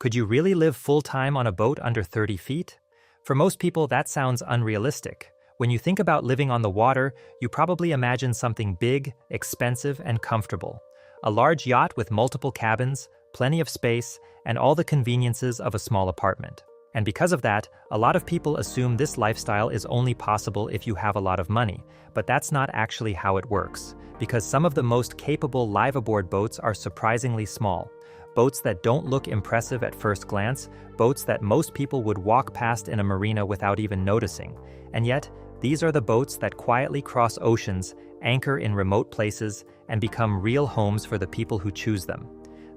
Could you really live full-time on a boat under 30 feet? For most people, that sounds unrealistic. When you think about living on the water, you probably imagine something big, expensive, and comfortable. A large yacht with multiple cabins, plenty of space, and all the conveniences of a small apartment. And because of that, a lot of people assume this lifestyle is only possible if you have a lot of money, but that's not actually how it works, because some of the most capable live-aboard boats are surprisingly small. Boats that don't look impressive at first glance, boats that most people would walk past in a marina without even noticing. And yet, these are the boats that quietly cross oceans, anchor in remote places, and become real homes for the people who choose them.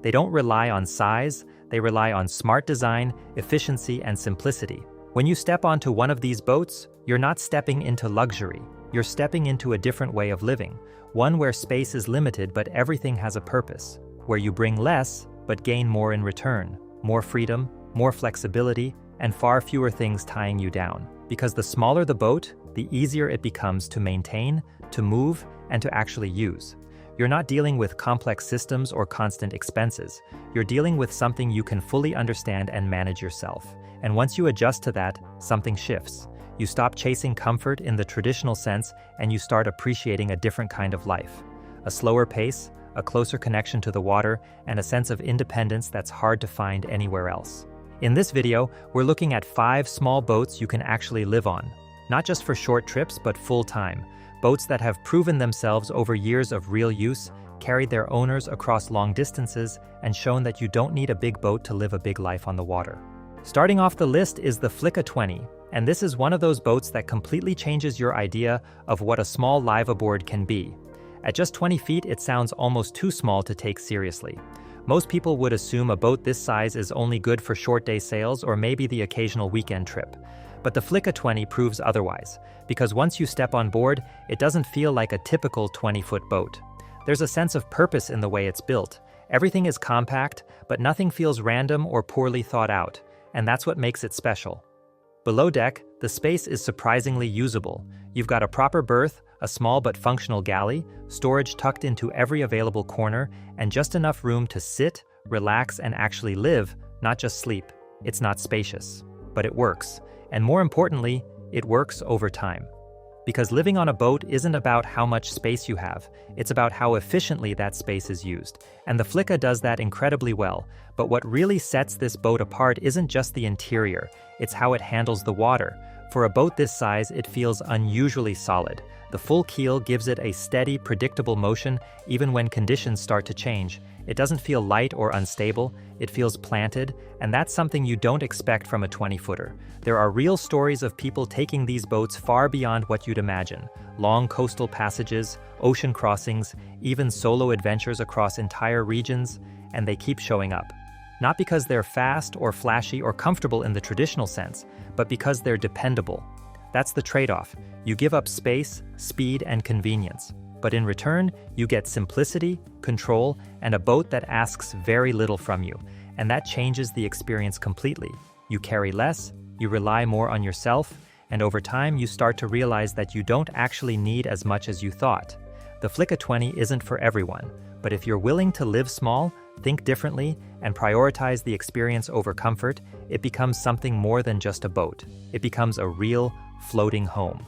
They don't rely on size, they rely on smart design, efficiency, and simplicity. When you step onto one of these boats, you're not stepping into luxury. You're stepping into a different way of living, one where space is limited but everything has a purpose, where you bring less but gain more in return, more freedom, more flexibility, and far fewer things tying you down. Because the smaller the boat, the easier it becomes to maintain, to move, and to actually use. You're not dealing with complex systems or constant expenses. You're dealing with something you can fully understand and manage yourself. And once you adjust to that, something shifts. You stop chasing comfort in the traditional sense and you start appreciating a different kind of life. A slower pace, a closer connection to the water, and a sense of independence that's hard to find anywhere else. In this video, we're looking at 5 small boats you can actually live on. Not just for short trips, but full-time. Boats that have proven themselves over years of real use, carried their owners across long distances, and shown that you don't need a big boat to live a big life on the water. Starting off the list is the Flicka 20, and this is one of those boats that completely changes your idea of what a small live-aboard can be. At just 20 feet, it sounds almost too small to take seriously. Most people would assume a boat this size is only good for short-day sails or maybe the occasional weekend trip. But the Flicka 20 proves otherwise, because once you step on board, it doesn't feel like a typical 20-foot boat. There's a sense of purpose in the way it's built. Everything is compact, but nothing feels random or poorly thought out, and that's what makes it special. Below deck, the space is surprisingly usable. You've got a proper berth, a small but functional galley, storage tucked into every available corner, and just enough room to sit, relax, and actually live, not just sleep. It's not spacious, but it works. And more importantly, it works over time. Because living on a boat isn't about how much space you have, it's about how efficiently that space is used. And the Flicka does that incredibly well. But what really sets this boat apart isn't just the interior, it's how it handles the water. For a boat this size, it feels unusually solid. The full keel gives it a steady, predictable motion even when conditions start to change. It doesn't feel light or unstable, it feels planted, and that's something you don't expect from a 20-footer. There are real stories of people taking these boats far beyond what you'd imagine. Long coastal passages, ocean crossings, even solo adventures across entire regions, and they keep showing up. Not because they're fast or flashy or comfortable in the traditional sense, but because they're dependable. That's the trade-off. You give up space, speed, and convenience. But in return, you get simplicity, control, and a boat that asks very little from you. And that changes the experience completely. You carry less, you rely more on yourself, and over time you start to realize that you don't actually need as much as you thought. The Flicka 20 isn't for everyone, but if you're willing to live small, think differently, and prioritize the experience over comfort, it becomes something more than just a boat. It becomes a real, floating home.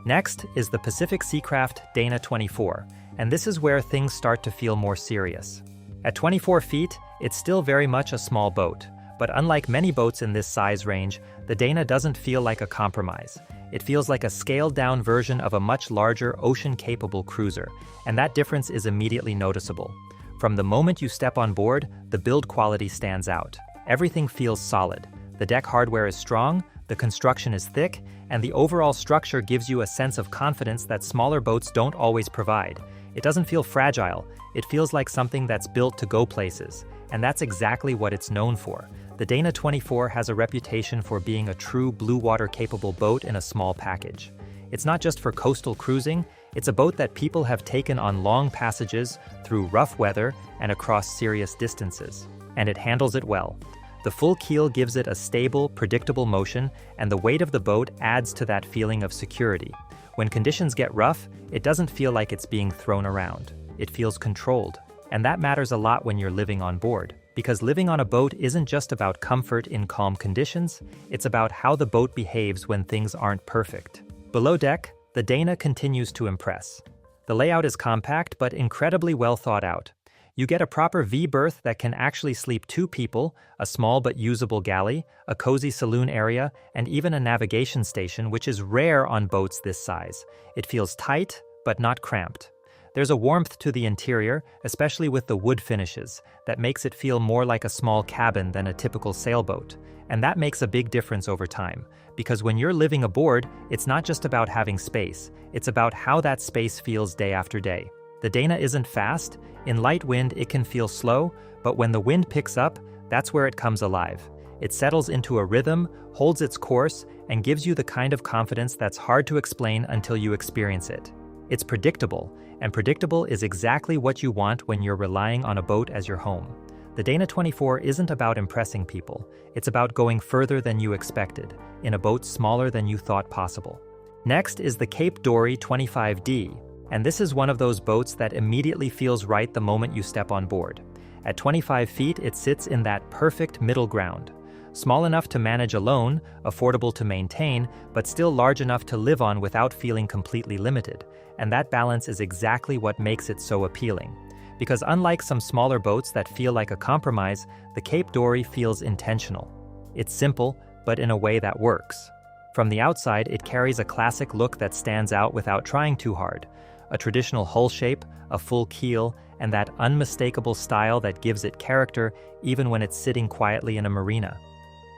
Next is the Pacific Seacraft Dana 24, and this is where things start to feel more serious. At 24 feet, it's still very much a small boat, but unlike many boats in this size range, the Dana doesn't feel like a compromise. It feels like a scaled-down version of a much larger, ocean-capable cruiser, and that difference is immediately noticeable. From the moment you step on board, the build quality stands out. Everything feels solid. The deck hardware is strong, the construction is thick, and the overall structure gives you a sense of confidence that smaller boats don't always provide. It doesn't feel fragile, it feels like something that's built to go places, and that's exactly what it's known for. The Dana 24 has a reputation for being a true blue water capable boat in a small package. It's not just for coastal cruising, it's a boat that people have taken on long passages, through rough weather, and across serious distances. And it handles it well. The full keel gives it a stable, predictable motion, and the weight of the boat adds to that feeling of security. When conditions get rough, it doesn't feel like it's being thrown around. It feels controlled, and that matters a lot when you're living on board. Because living on a boat isn't just about comfort in calm conditions, it's about how the boat behaves when things aren't perfect. Below deck, the Dana continues to impress. The layout is compact but incredibly well thought out. You get a proper V berth that can actually sleep 2 people, a small but usable galley, a cozy saloon area, and even a navigation station, which is rare on boats this size. It feels tight, but not cramped. There's a warmth to the interior, especially with the wood finishes, that makes it feel more like a small cabin than a typical sailboat. And that makes a big difference over time, because when you're living aboard, it's not just about having space, it's about how that space feels day after day. The Dana isn't fast. In light wind, it can feel slow, but when the wind picks up, that's where it comes alive. It settles into a rhythm, holds its course, and gives you the kind of confidence that's hard to explain until you experience it. It's predictable, and predictable is exactly what you want when you're relying on a boat as your home. The Dana 24 isn't about impressing people, it's about going further than you expected, in a boat smaller than you thought possible. Next is the Cape Dory 25D, and this is one of those boats that immediately feels right the moment you step on board. At 25 feet, it sits in that perfect middle ground. Small enough to manage alone, affordable to maintain, but still large enough to live on without feeling completely limited. And that balance is exactly what makes it so appealing. Because unlike some smaller boats that feel like a compromise, the Cape Dory feels intentional. It's simple, but in a way that works. From the outside, it carries a classic look that stands out without trying too hard. A traditional hull shape, a full keel, and that unmistakable style that gives it character even when it's sitting quietly in a marina.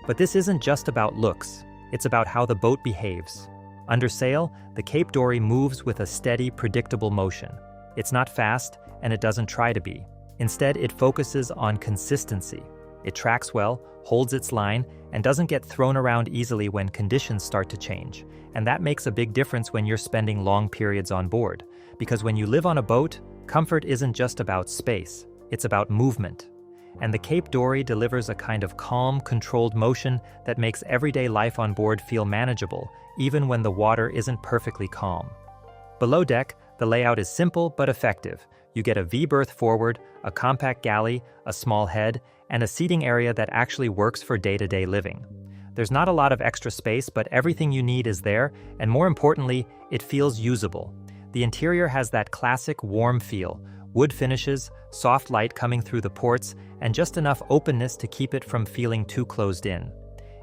But this isn't just about looks, it's about how the boat behaves. Under sail, the Cape Dory moves with a steady, predictable motion. It's not fast, and it doesn't try to be. Instead, it focuses on consistency. It tracks well, holds its line, and doesn't get thrown around easily when conditions start to change. And that makes a big difference when you're spending long periods on board. Because when you live on a boat, comfort isn't just about space, it's about movement. And the Cape Dory delivers a kind of calm, controlled motion that makes everyday life on board feel manageable, even when the water isn't perfectly calm. Below deck, the layout is simple but effective. You get a V-berth forward, a compact galley, a small head, and a seating area that actually works for day-to-day living. There's not a lot of extra space, but everything you need is there, and more importantly, it feels usable. The interior has that classic warm feel, wood finishes, soft light coming through the ports, and just enough openness to keep it from feeling too closed in.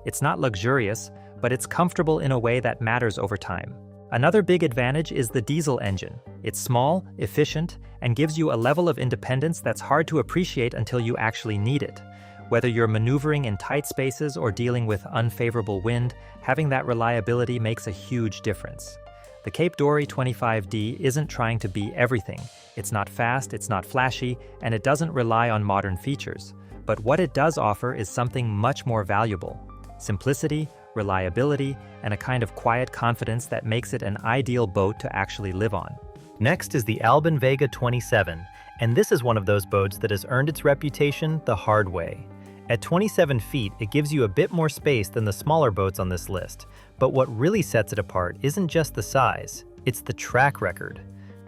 It's not luxurious, but it's comfortable in a way that matters over time. Another big advantage is the diesel engine. It's small, efficient, and gives you a level of independence that's hard to appreciate until you actually need it. Whether you're maneuvering in tight spaces or dealing with unfavorable wind, having that reliability makes a huge difference. The Cape Dory 25D isn't trying to be everything. It's not fast, it's not flashy, and it doesn't rely on modern features. But what it does offer is something much more valuable: simplicity, reliability, and a kind of quiet confidence that makes it an ideal boat to actually live on. Next is the Albin Vega 27, and this is one of those boats that has earned its reputation the hard way. At 27 feet, it gives you a bit more space than the smaller boats on this list, but what really sets it apart isn't just the size, it's the track record.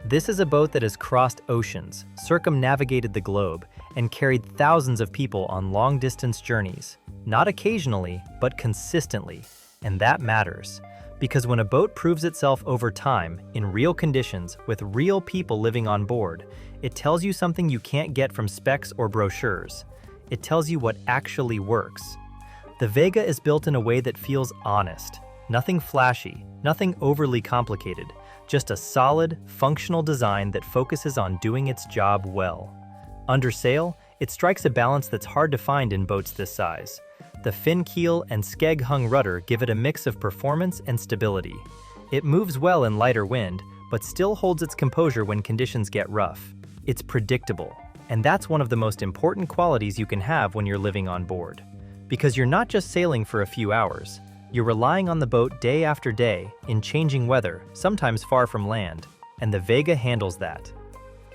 This is a boat that has crossed oceans, circumnavigated the globe, and carried thousands of people on long-distance journeys. Not occasionally, but consistently. And that matters. Because when a boat proves itself over time, in real conditions, with real people living on board, it tells you something you can't get from specs or brochures. It tells you what actually works. The Vega is built in a way that feels honest. Nothing flashy, nothing overly complicated. Just a solid, functional design that focuses on doing its job well. Under sail, it strikes a balance that's hard to find in boats this size. The fin keel and skeg-hung rudder give it a mix of performance and stability. It moves well in lighter wind, but still holds its composure when conditions get rough. It's predictable, and that's one of the most important qualities you can have when you're living on board. Because you're not just sailing for a few hours, you're relying on the boat day after day in changing weather, sometimes far from land, and the Vega handles that.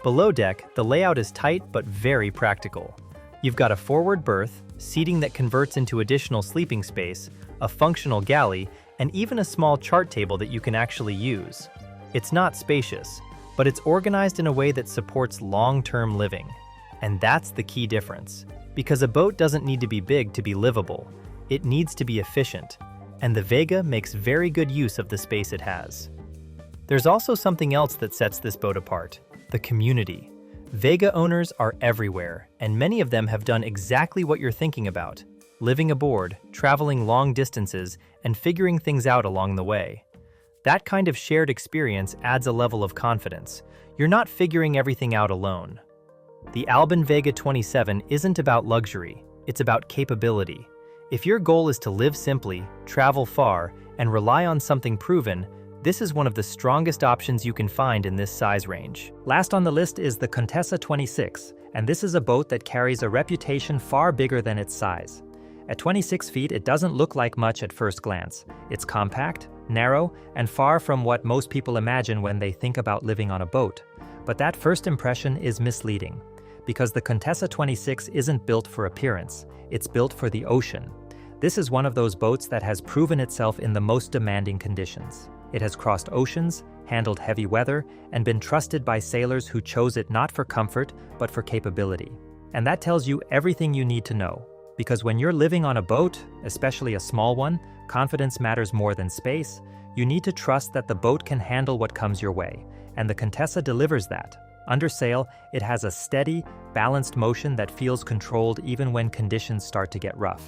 Below deck, the layout is tight but very practical. You've got a forward berth, seating that converts into additional sleeping space, a functional galley, and even a small chart table that you can actually use. It's not spacious, but it's organized in a way that supports long-term living. And that's the key difference. Because a boat doesn't need to be big to be livable. It needs to be efficient, and the Vega makes very good use of the space it has. There's also something else that sets this boat apart: the community. Vega owners are everywhere, and many of them have done exactly what you're thinking about: living aboard, traveling long distances, and figuring things out along the way. That kind of shared experience adds a level of confidence. You're not figuring everything out alone. The Albin Vega 27 isn't about luxury, it's about capability. If your goal is to live simply, travel far, and rely on something proven, this is one of the strongest options you can find in this size range. Last on the list is the Contessa 26, and this is a boat that carries a reputation far bigger than its size. At 26 feet, it doesn't look like much at first glance. It's compact, narrow, and far from what most people imagine when they think about living on a boat. But that first impression is misleading, because the Contessa 26 isn't built for appearance, it's built for the ocean. This is one of those boats that has proven itself in the most demanding conditions. It has crossed oceans, handled heavy weather, and been trusted by sailors who chose it not for comfort, but for capability. And that tells you everything you need to know. Because when you're living on a boat, especially a small one, confidence matters more than space. You need to trust that the boat can handle what comes your way, and the Contessa delivers that. Under sail, it has a steady, balanced motion that feels controlled even when conditions start to get rough.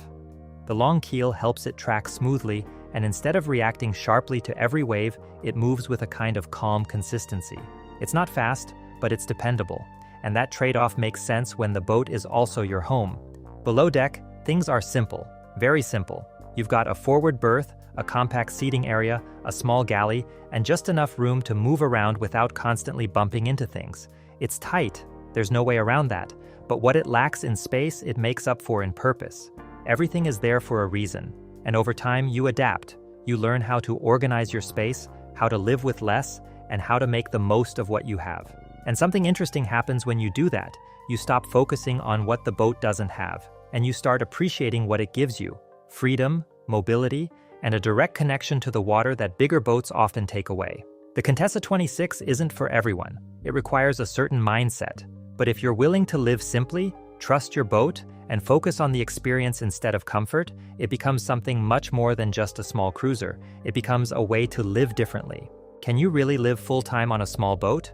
The long keel helps it track smoothly, and instead of reacting sharply to every wave, it moves with a kind of calm consistency. It's not fast, but it's dependable, and that trade-off makes sense when the boat is also your home. Below deck, things are simple, very simple. You've got a forward berth, a compact seating area, a small galley, and just enough room to move around without constantly bumping into things. It's tight, there's no way around that, but what it lacks in space, it makes up for in purpose. Everything is there for a reason, and over time you adapt. You learn how to organize your space, how to live with less, and how to make the most of what you have. And something interesting happens when you do that. You stop focusing on what the boat doesn't have, and you start appreciating what it gives you: freedom, mobility, and a direct connection to the water that bigger boats often take away. The Contessa 26 isn't for everyone. It requires a certain mindset. But if you're willing to live simply, trust your boat, and focus on the experience instead of comfort, it becomes something much more than just a small cruiser. It becomes a way to live differently. Can you really live full-time on a small boat?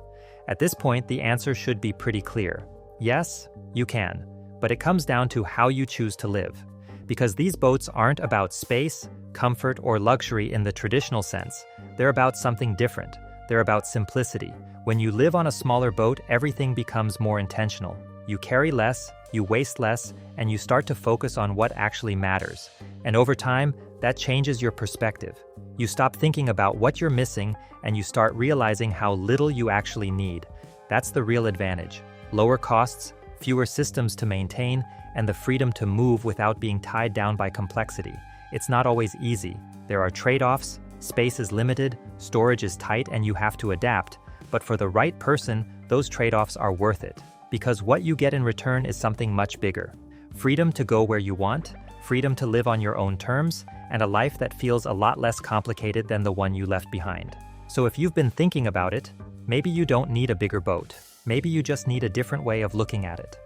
At this point, the answer should be pretty clear. Yes, you can, but it comes down to how you choose to live. Because these boats aren't about space, comfort, or luxury in the traditional sense. They're about something different. They're about simplicity. When you live on a smaller boat, everything becomes more intentional. You carry less, you waste less, and you start to focus on what actually matters. And over time, that changes your perspective. You stop thinking about what you're missing, and you start realizing how little you actually need. That's the real advantage. Lower costs, fewer systems to maintain, and the freedom to move without being tied down by complexity. It's not always easy. There are trade-offs, space is limited, storage is tight, and you have to adapt. But for the right person, those trade-offs are worth it. Because what you get in return is something much bigger. Freedom to go where you want, freedom to live on your own terms, and a life that feels a lot less complicated than the one you left behind. So if you've been thinking about it, maybe you don't need a bigger boat. Maybe you just need a different way of looking at it.